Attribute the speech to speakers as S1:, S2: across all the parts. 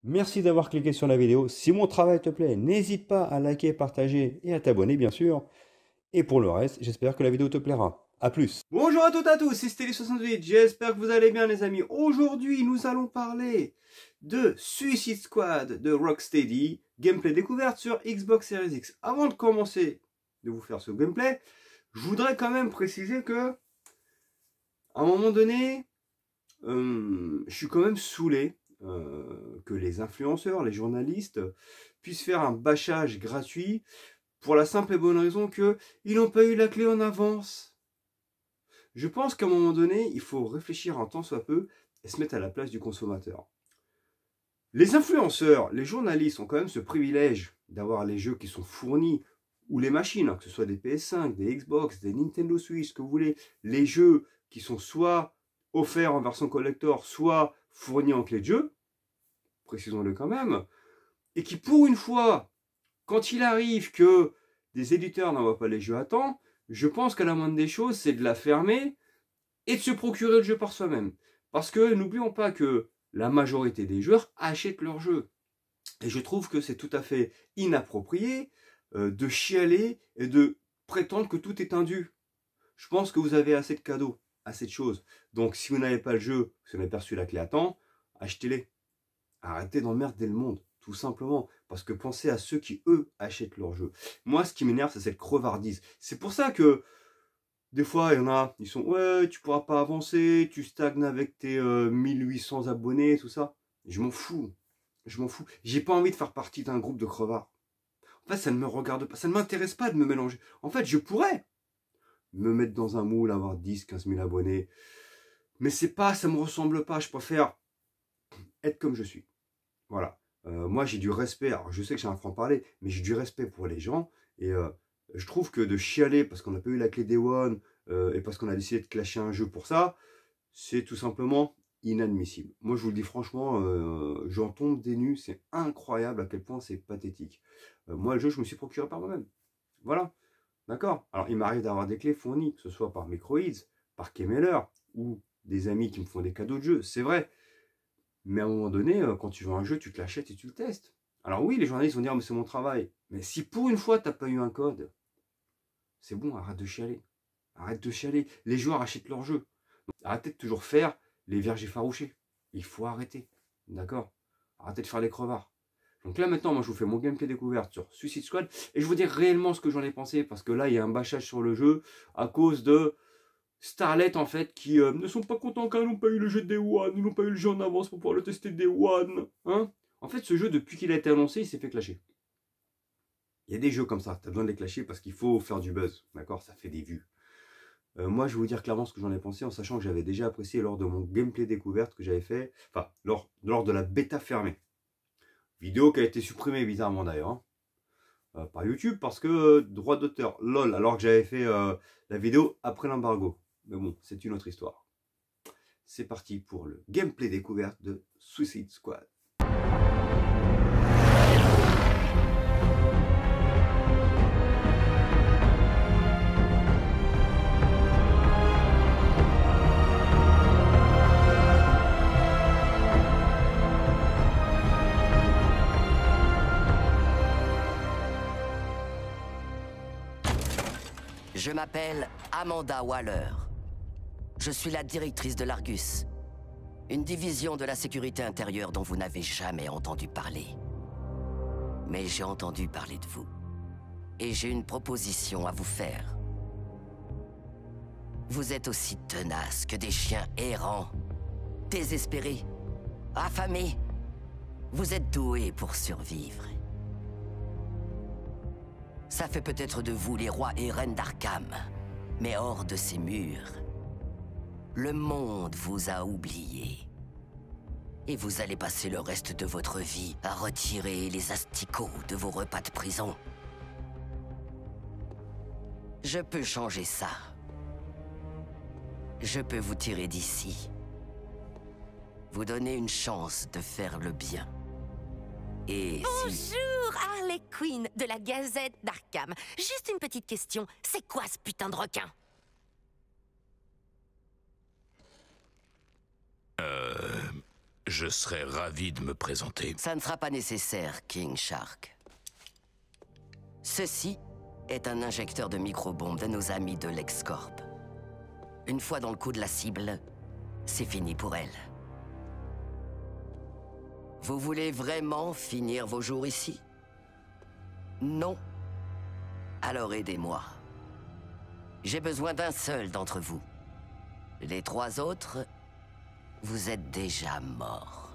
S1: Merci d'avoir cliqué sur la vidéo. Si mon travail te plaît, n'hésite pas à liker, partager et à t'abonner bien sûr. Et pour le reste, j'espère que la vidéo te plaira. A plus. Bonjour à toutes et à tous, c'est Steli68, j'espère que vous allez bien les amis. Aujourd'hui, nous allons parler de Suicide Squad de Rocksteady, gameplay découverte sur Xbox Series X. Avant de commencer de vous faire ce gameplay, je voudrais quand même préciser que, à un moment donné, je suis quand même saoulé que les influenceurs, les journalistes, puissent faire un bâchage gratuit pour la simple et bonne raison qu'ils n'ont pas eu la clé en avance. Je pense qu'à un moment donné, il faut réfléchir un tant soit peu et se mettre à la place du consommateur. Les influenceurs, les journalistes ont quand même ce privilège d'avoir les jeux qui sont fournis, ou les machines, que ce soit des PS5, des Xbox, des Nintendo Switch, ce que vous voulez, les jeux qui sont soit offerts en version collector, soit fournis en clé de jeu, précisons-le quand même, et qui pour une fois, quand il arrive que des éditeurs n'envoient pas les jeux à temps, je pense qu'à la moindre des choses, c'est de la fermer et de se procurer le jeu par soi-même. Parce que n'oublions pas que la majorité des joueurs achètent leurs jeux. Et je trouve que c'est tout à fait inapproprié de chialer et de prétendre que tout est un dû. Je pense que vous avez assez de cadeaux, assez de choses. Donc si vous n'avez pas le jeu, si vous n'avez pas reçu la clé à temps, achetez-les. Arrêtez d'emmerder le monde, tout simplement. Parce que pensez à ceux qui, eux, achètent leurs jeux. Moi, ce qui m'énerve, c'est cette crevardise. C'est pour ça que des fois, il y en a, ils sont, ouais, tu pourras pas avancer, tu stagnes avec tes 1800 abonnés, tout ça. Je m'en fous. Je m'en fous. J'ai pas envie de faire partie d'un groupe de crevards. En fait, ça ne me regarde pas, ça ne m'intéresse pas de me mélanger. En fait, je pourrais me mettre dans un moule, avoir 10, 15 000 abonnés. Mais c'est pas, ça me ressemble pas. Je préfère être comme je suis. Voilà. Moi, j'ai du respect. Alors, je sais que j'ai un franc-parler, mais j'ai du respect pour les gens. Et je trouve que de chialer parce qu'on n'a pas eu la clé Day One et parce qu'on a décidé de clasher un jeu pour ça, c'est tout simplement inadmissible. Moi, je vous le dis franchement, j'en tombe des nues. C'est incroyable à quel point c'est pathétique. Moi, le jeu, je me suis procuré par moi-même. Voilà. D'accord. Alors, il m'arrive d'avoir des clés fournies, que ce soit par Microids, par Kemeller, ou des amis qui me font des cadeaux de jeux. C'est vrai. Mais à un moment donné, quand tu veux un jeu, tu te l'achètes et tu le testes. Alors oui, les journalistes vont dire, mais c'est mon travail. Mais si pour une fois, tu n'as pas eu un code, c'est bon, arrête de chialer. Arrête de chialer. Les joueurs achètent leur jeu. Donc, arrêtez de toujours faire les vierges effarouchées. Il faut arrêter. D'accord. Arrêtez de faire les crevards. Donc là maintenant, moi je vous fais mon gameplay découverte sur Suicide Squad. Et je vous dire réellement ce que j'en ai pensé. Parce que là, il y a un bâchage sur le jeu à cause de Starlet en fait qui ne sont pas contents quand ils n'ont pas eu le jeu Day One, ils n'ont pas eu le jeu en avance pour pouvoir le tester Day One. Hein, en fait, ce jeu, depuis qu'il a été annoncé, il s'est fait clasher. Il y a des jeux comme ça, tu as besoin de les clasher parce qu'il faut faire du buzz, d'accord. Ça fait des vues. Moi, je vais vous dire clairement ce que j'en ai pensé en sachant que j'avais déjà apprécié lors de mon gameplay découverte que j'avais fait, enfin, lors de la bêta fermée. Vidéo qui a été supprimée bizarrement d'ailleurs, hein, par YouTube parce que droit d'auteur, lol, alors que j'avais fait la vidéo après l'embargo. Mais bon, c'est une autre histoire. C'est parti pour le gameplay découverte de Suicide Squad.
S2: Je m'appelle Amanda Waller. Je suis la directrice de l'Argus, une division de la sécurité intérieure dont vous n'avez jamais entendu parler. Mais j'ai entendu parler de vous. Et j'ai une proposition à vous faire. Vous êtes aussi tenaces que des chiens errants, désespérés, affamés. Vous êtes doués pour survivre. Ça fait peut-être de vous les rois et reines d'Arkham, mais hors de ces murs, le monde vous a oublié. Et vous allez passer le reste de votre vie à retirer les asticots de vos repas de prison. Je peux changer ça. Je peux vous tirer d'ici. Vous donner une chance de faire le bien. Et si...
S3: Bonjour, Harley Quinn de la Gazette d'Arkham. Juste une petite question. C'est quoi ce putain de requin?
S4: Je serais ravi de me présenter.
S2: Ça ne sera pas nécessaire, King Shark. Ceci est un injecteur de microbombes de nos amis de l'Excorp. Une fois dans le coup de la cible, c'est fini pour elle. Vous voulez vraiment finir vos jours ici? Non? Alors aidez-moi. J'ai besoin d'un seul d'entre vous. Les 3 autres, vous êtes déjà morts.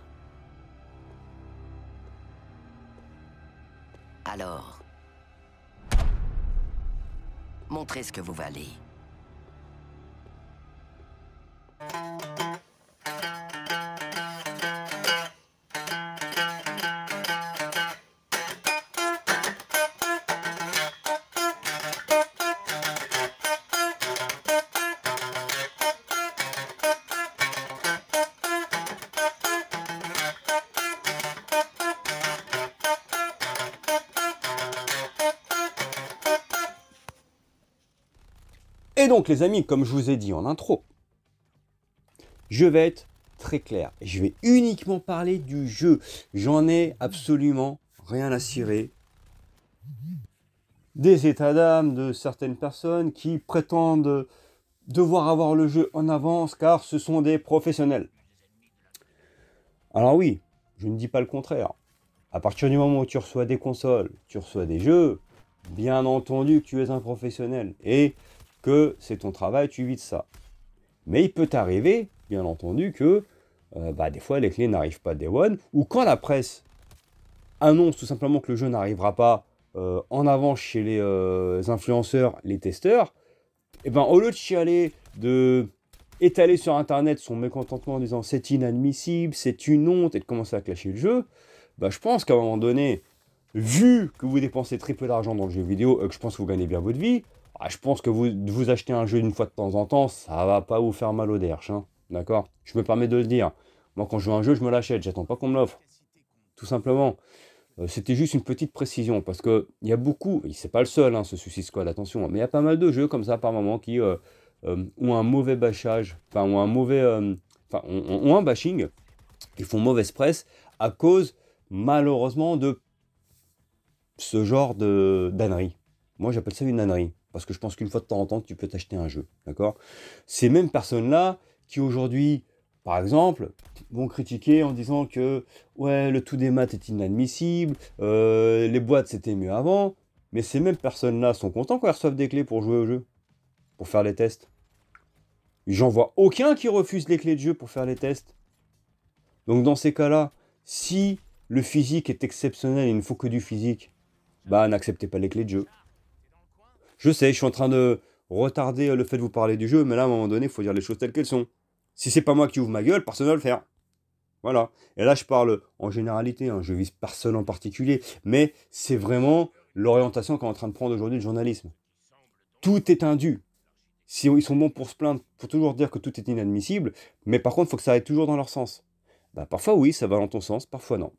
S2: Alors, montrez ce que vous valez.
S1: Et donc les amis, comme je vous ai dit en intro, je vais être très clair. Je vais uniquement parler du jeu. J'en ai absolument rien à cirer des états d'âme de certaines personnes qui prétendent devoir avoir le jeu en avance car ce sont des professionnels. Alors oui, je ne dis pas le contraire. À partir du moment où tu reçois des consoles, tu reçois des jeux, bien entendu que tu es un professionnel et que c'est ton travail, tu vis de ça. Mais il peut t'arriver, bien entendu, que des fois les clés n'arrivent pas day one, ou quand la presse annonce tout simplement que le jeu n'arrivera pas en avance chez les influenceurs, les testeurs, et ben au lieu de chialer, de étaler sur internet son mécontentement en disant c'est inadmissible, c'est une honte, et de commencer à clasher le jeu, je pense qu'à un moment donné, vu que vous dépensez très peu d'argent dans le jeu vidéo, que je pense que vous gagnez bien votre vie, je pense que vous achetez un jeu une fois de temps en temps, ça va pas vous faire mal au derche, hein, d'accord? Je me permets de le dire. Moi, quand je veux un jeu, je me l'achète, j'attends pas qu'on me l'offre. Tout simplement. C'était juste une petite précision, parce qu'il y a beaucoup, et c'est pas le seul, hein, ce Suicide Squad, attention, mais il y a pas mal de jeux comme ça par moment qui ont un mauvais bâchage, enfin, ont un mauvais, ont un bashing, ils font mauvaise presse à cause, malheureusement, de ce genre de d'ânerie. Moi, j'appelle ça une ânerie. Parce que je pense qu'une fois de temps en temps, tu peux t'acheter un jeu. D'accord? Ces mêmes personnes-là qui aujourd'hui, par exemple, vont critiquer en disant que ouais, le tout des maths est inadmissible, les boîtes c'était mieux avant. Mais ces mêmes personnes-là sont contents quand elles reçoivent des clés pour jouer au jeu, pour faire les tests. J'en vois aucun qui refuse les clés de jeu pour faire les tests. Donc dans ces cas-là, si le physique est exceptionnel et il ne faut que du physique, n'acceptez pas les clés de jeu. Je sais, je suis en train de retarder le fait de vous parler du jeu, mais là, à un moment donné, il faut dire les choses telles qu'elles sont. Si c'est pas moi qui ouvre ma gueule, personne ne va le faire. Voilà. Et là, je parle en généralité, hein, je vise personne en particulier, mais c'est vraiment l'orientation qu'est en train de prendre aujourd'hui le journalisme. Tout est indu. Si ils sont bons pour se plaindre, pour toujours dire que tout est inadmissible, mais par contre, il faut que ça aille toujours dans leur sens. Parfois, oui, ça va dans ton sens, parfois non.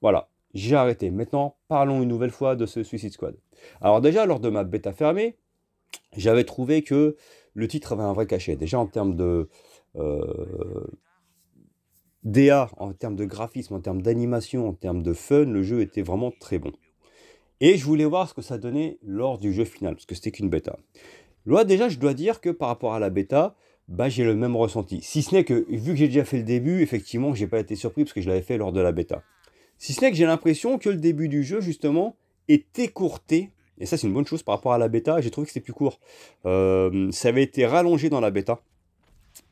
S1: Voilà. J'ai arrêté. Maintenant, parlons une nouvelle fois de ce Suicide Squad. Alors déjà, lors de ma bêta fermée, j'avais trouvé que le titre avait un vrai cachet. Déjà en termes de DA, en termes de graphisme, en termes d'animation, en termes de fun, le jeu était vraiment très bon. Et je voulais voir ce que ça donnait lors du jeu final, parce que c'était qu'une bêta. Là, déjà, je dois dire que par rapport à la bêta, j'ai le même ressenti. Si ce n'est que, vu que j'ai déjà fait le début, effectivement, j'ai pas été surpris parce que je l'avais fait lors de la bêta. Si ce n'est que j'ai l'impression que le début du jeu, justement, est écourté. Et ça, c'est une bonne chose par rapport à la bêta. J'ai trouvé que c'était plus court. Ça avait été rallongé dans la bêta.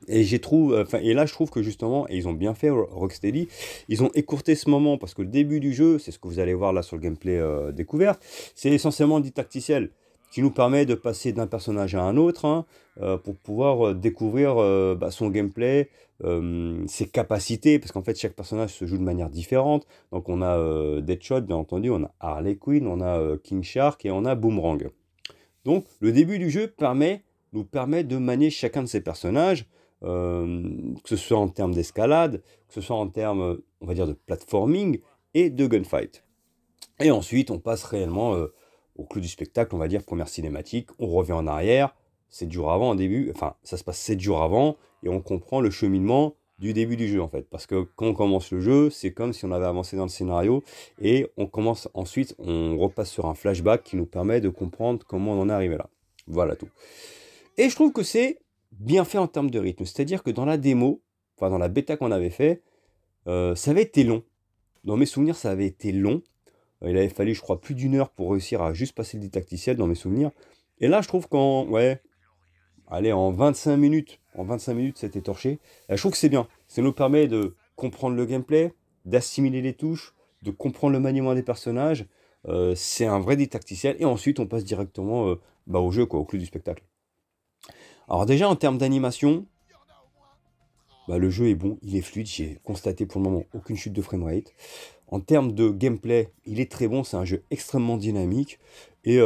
S1: Et là, je trouve que justement, et ils ont bien fait, Rocksteady, ils ont écourté ce moment. Parce que le début du jeu, c'est ce que vous allez voir là sur le gameplay découverte, c'est essentiellement didacticiel, qui nous permet de passer d'un personnage à un autre, hein, pour pouvoir découvrir son gameplay, ses capacités, parce qu'en fait chaque personnage se joue de manière différente. Donc on a Deadshot, bien entendu, on a Harley Quinn, on a King Shark et on a Boomerang. Donc le début du jeu nous permet de manier chacun de ces personnages, que ce soit en termes d'escalade, que ce soit en termes, on va dire, de platforming et de gunfight. Et ensuite on passe réellement au clou du spectacle, on va dire, première cinématique, on revient en arrière, 7 jours avant, au début, enfin, ça se passe 7 jours avant, et on comprend le cheminement du début du jeu en fait. Parce que quand on commence le jeu, c'est comme si on avait avancé dans le scénario et on commence ensuite, on repasse sur un flashback qui nous permet de comprendre comment on en est arrivé là. Voilà tout. Et je trouve que c'est bien fait en termes de rythme. C'est-à-dire que dans la démo, enfin dans la bêta qu'on avait fait, ça avait été long. Dans mes souvenirs, ça avait été long. Il avait fallu, je crois, plus d'1 heure pour réussir à juste passer le didacticiel dans mes souvenirs. Et là, je trouve qu'en, ouais, allez, en 25 minutes, c'est étorché. Je trouve que c'est bien. Ça nous permet de comprendre le gameplay, d'assimiler les touches, de comprendre le maniement des personnages. C'est un vrai didacticiel. Et ensuite, on passe directement au jeu, quoi, au clou du spectacle. Alors déjà, en termes d'animation, le jeu est bon, il est fluide. J'ai constaté pour le moment aucune chute de framerate. En termes de gameplay, il est très bon. C'est un jeu extrêmement dynamique. Et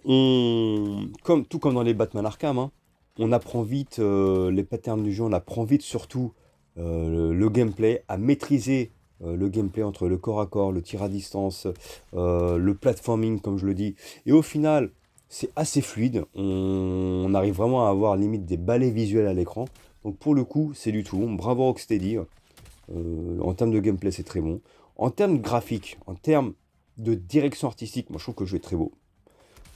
S1: tout comme dans les Batman Arkham, hein, on apprend vite les patterns du jeu, on apprend vite surtout le gameplay, à maîtriser le gameplay entre le corps à corps, le tir à distance, le platforming comme je le dis. Et au final, c'est assez fluide, on arrive vraiment à avoir limite des balais visuels à l'écran. Donc pour le coup, c'est du tout bon, bravo Rocksteady. En termes de gameplay, c'est très bon. En termes graphiques, en termes de direction artistique, moi je trouve que le jeu est très beau.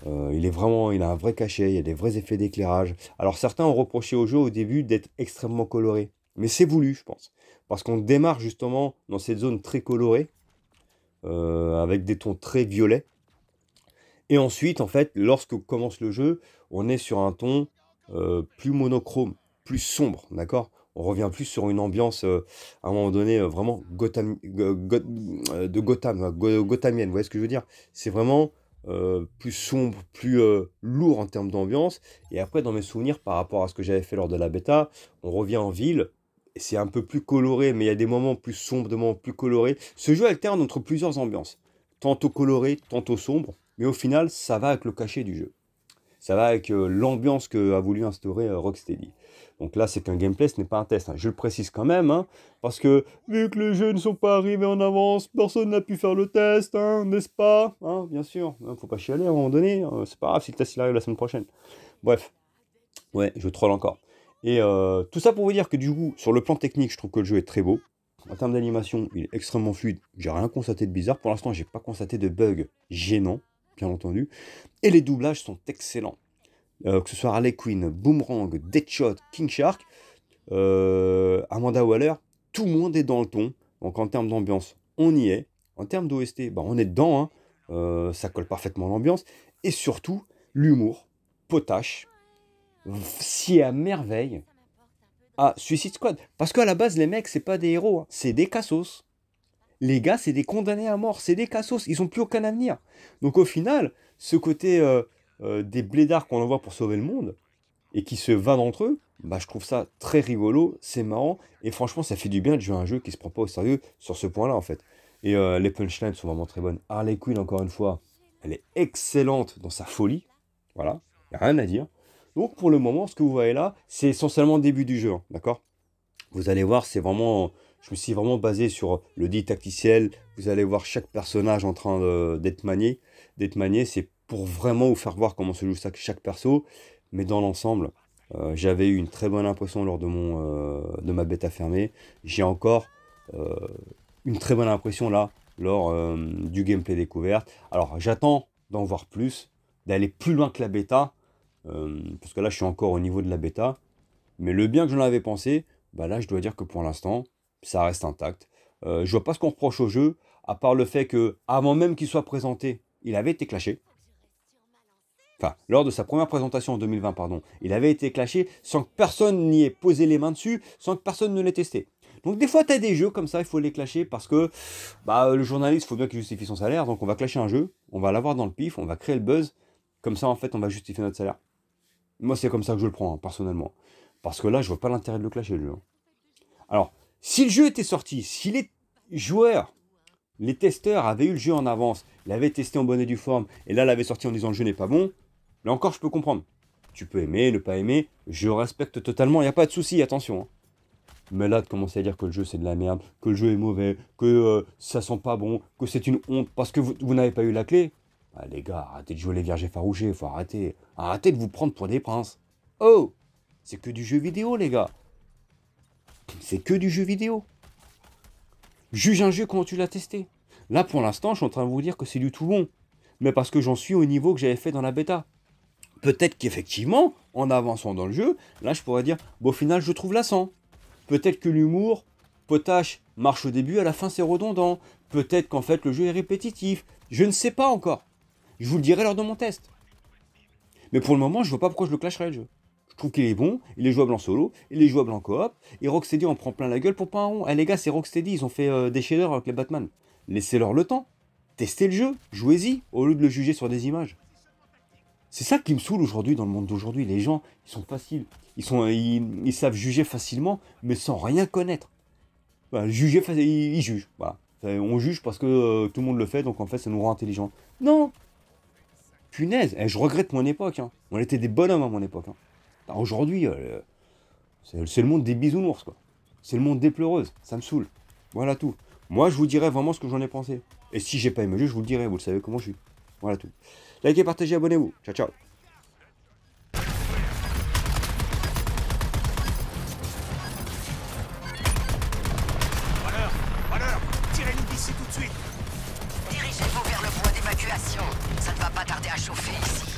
S1: Il a un vrai cachet, il y a des vrais effets d'éclairage. Alors certains ont reproché au jeu au début d'être extrêmement coloré. Mais c'est voulu, je pense. Parce qu'on démarre justement dans cette zone très colorée, avec des tons très violets. Et ensuite, en fait, lorsque commence le jeu, on est sur un ton plus monochrome, plus sombre, d'accord? On revient plus sur une ambiance, à un moment donné, vraiment gothamienne, vous voyez ce que je veux dire? C'est vraiment plus sombre, plus lourd en termes d'ambiance. Et après, dans mes souvenirs, par rapport à ce que j'avais fait lors de la bêta, on revient en ville. Et c'est un peu plus coloré, mais il y a des moments plus sombres, des moments plus colorés. Ce jeu alterne entre plusieurs ambiances. Tantôt coloré, tantôt sombre. Mais au final, ça va avec le cachet du jeu. Ça va avec l'ambiance qu'a voulu instaurer Rocksteady. Donc là, c'est qu'un gameplay, ce n'est pas un test. Hein. Je le précise quand même, hein, parce que vu que les jeux ne sont pas arrivés en avance, personne n'a pu faire le test, hein, n'est-ce pas? Hein, bien sûr, il ne faut pas chialer à un moment donné. C'est pas grave si le test il arrive la semaine prochaine. Bref, ouais, je troll encore. Et tout ça pour vous dire que du coup, sur le plan technique, je trouve que le jeu est très beau. En termes d'animation, il est extrêmement fluide. J'ai rien constaté de bizarre. Pour l'instant, j'ai pas constaté de bugs gênants, bien entendu. Et les doublages sont excellents. Que ce soit Harley Quinn, Boomerang, Deadshot, King Shark, Amanda Waller, tout le monde est dans le ton. Donc en termes d'ambiance, on y est. En termes d'OST, on est dedans. Hein. Ça colle parfaitement à l'ambiance. Et surtout, l'humour, potache, si à merveille à Suicide Squad. Parce qu'à la base, les mecs, c'est pas des héros, hein, c'est des cassos. Les gars, c'est des condamnés à mort, c'est des cassos, ils ont plus aucun avenir. Donc au final, ce côté des blédards qu'on envoie pour sauver le monde, et qui se vanent entre eux, je trouve ça très rigolo, c'est marrant, et franchement, ça fait du bien de jouer à un jeu qui se prend pas au sérieux sur ce point-là, en fait. Et les punchlines sont vraiment très bonnes. Harley Quinn, encore une fois, elle est excellente dans sa folie. Voilà, y a rien à dire. Donc pour le moment, ce que vous voyez là, c'est essentiellement le début du jeu, hein, d'accord? Vous allez voir, c'est vraiment, je me suis vraiment basé sur le didacticiel. Vous allez voir chaque personnage en train d'être manié. C'est pour vraiment vous faire voir comment se joue chaque perso. Mais dans l'ensemble, j'avais eu une très bonne impression lors de ma bêta fermée. J'ai encore une très bonne impression là, lors du gameplay découverte. Alors j'attends d'en voir plus, d'aller plus loin que la bêta. Parce que là je suis encore au niveau de la bêta, mais le bien que j'en avais pensé, là je dois dire que pour l'instant ça reste intact. Je vois pas ce qu'on reproche au jeu, à part le fait que avant même qu'il soit présenté, il avait été clashé. Enfin, lors de sa première présentation en 2020, pardon, il avait été clashé sans que personne n'y ait posé les mains dessus, sans que personne ne l'ait testé. Donc des fois tu as des jeux comme ça, il faut les clasher parce que le journaliste, il faut bien qu'il justifie son salaire, donc on va clasher un jeu, on va l'avoir dans le pif, on va créer le buzz, comme ça en fait on va justifier notre salaire. Moi, c'est comme ça que je le prends, hein, personnellement. Parce que là, je vois pas l'intérêt de le clasher, le jeu. Alors, si le jeu était sorti, si les joueurs, les testeurs avaient eu le jeu en avance, l'avaient testé en bonne et due forme, et là, l'avaient sorti en disant le jeu n'est pas bon, là encore, je peux comprendre. Tu peux aimer, ne pas aimer, je respecte totalement, il n'y a pas de souci, attention. Hein. Mais là, de commencer à dire que le jeu c'est de la merde, que le jeu est mauvais, que ça sent pas bon, que c'est une honte parce que vous n'avez pas eu la clé, les gars, arrêtez de jouer les vierges effarouchés, faut arrêter. Arrêtez de vous prendre pour des princes. Oh, c'est que du jeu vidéo, les gars. C'est que du jeu vidéo. Juge un jeu quand tu l'as testé. Là, pour l'instant, je suis en train de vous dire que c'est du tout bon. Mais parce que j'en suis au niveau que j'avais fait dans la bêta. Peut-être qu'effectivement, en avançant dans le jeu, là, je pourrais dire, bon, au final, je trouve lassant. Peut-être que l'humour potache marche au début, à la fin, c'est redondant. Peut-être qu'en fait, le jeu est répétitif. Je ne sais pas encore. Je vous le dirai lors de mon test. Mais pour le moment, je vois pas pourquoi je le clasherais, le jeu. Je trouve qu'il est bon, il est jouable en solo, il est jouable en coop, et Rocksteady en prend plein la gueule pour pas un rond. Eh les gars, c'est Rocksteady, ils ont fait des shaders avec les Batman. Laissez-leur le temps. Testez le jeu, jouez-y, au lieu de le juger sur des images. C'est ça qui me saoule aujourd'hui dans le monde d'aujourd'hui. Les gens, ils sont faciles. Ils savent juger facilement, mais sans rien connaître. Voilà, ils jugent. Voilà. On juge parce que tout le monde le fait, donc en fait, ça nous rend intelligents. Non. Punaise, je regrette mon époque. Hein. On était des bonhommes à mon époque. Hein. Aujourd'hui, c'est le monde des bisounours, quoi. C'est le monde des pleureuses. Ça me saoule. Voilà tout. Moi, je vous dirai vraiment ce que j'en ai pensé. Et si j'ai pas aimé le jeu, je vous le dirai. Vous le savez comment je suis. Voilà tout. Likez, partagez, abonnez-vous. Ciao, ciao.
S5: Valeur, tirez-nous d'ici tout de suite.
S2: Dirigez-vous vers le point d'évacuation. Ça ne va pas tarder à chauffer ici.